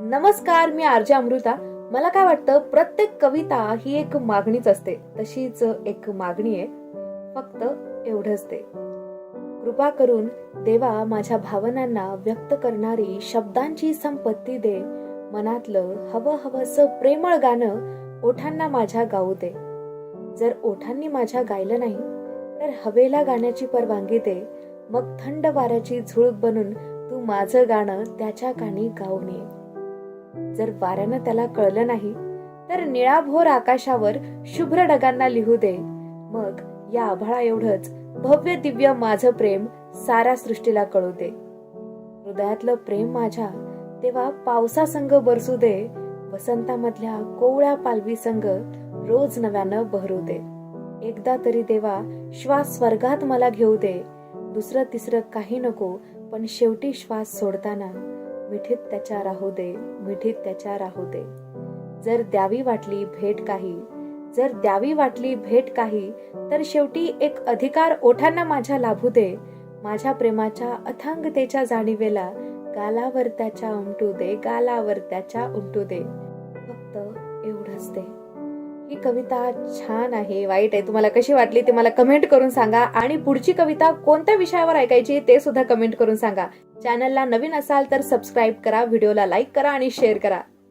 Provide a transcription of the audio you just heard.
नमस्कार, मी आरजे अमृता. मला काय वाटतं, प्रत्येक कविता ही एक मागणीच असते. तशीच एक मागणी आहे, फक्त एवढंच ते. कृपा करून देवा माझ्या भावनांना व्यक्त करणारी शब्दांची संपत्ती दे. मनातलं हवं हवंसं प्रेमळ गाणं ओठांना माझ्या गाऊ दे. जर ओठांनी माझ्या गायलं नाही तर हवेला गाण्याची परवानगी दे. मग थंड वाऱ्याची झुळूक बनून तू माझं गाणं त्याच्या कानी गाऊन ये. जर वाऱ्यानं त्याला कळलं नाही तर निळाभोर आकाशावर शुभ्र ढगांना लिहू दे. मग या आभाळा एवढंच भव्य दिव्य माझं प्रेम साऱ्या सृष्टीला कळू दे. हृदयातलं प्रेम माझ्या तेव्हा पावसासंग बरसू दे. वसंतामधल्या कोवळ्या पालवी संग रोज नव्यानं बहरू दे. एकदा तरी देवा श्वास स्वर्गात मला घेऊ दे. दुसरं तिसरं काही नको, पण शेवटी श्वास सोडताना मिठीत त्याच्या राहू दे, मिठीत त्याच्या राहू दे. जर द्यावी वाटली भेट काही, जर द्यावी वाटली भेट काही, तर शेवटी एक अधिकार ओठांना माझ्या लाभू दे. माझ्या प्रेमाच्या अथांगतेच्या जाणीवेला गालावर त्याच्या उमटू दे, गालावर त्याच्या उमटू दे. फक्त एवढंच दे. ही कविता छान आहे, वाईट आहे, तुम्हाला कशी वाटली ते मला कमेंट करून सांगा. आणि पुढची कविता कोणत्या विषयावर ऐकायची ते सुद्धा कमेंट करून सांगा. चॅनलला नवीन असाल तर सबस्क्राईब करा, व्हिडिओला लाईक करा आणि शेअर करा.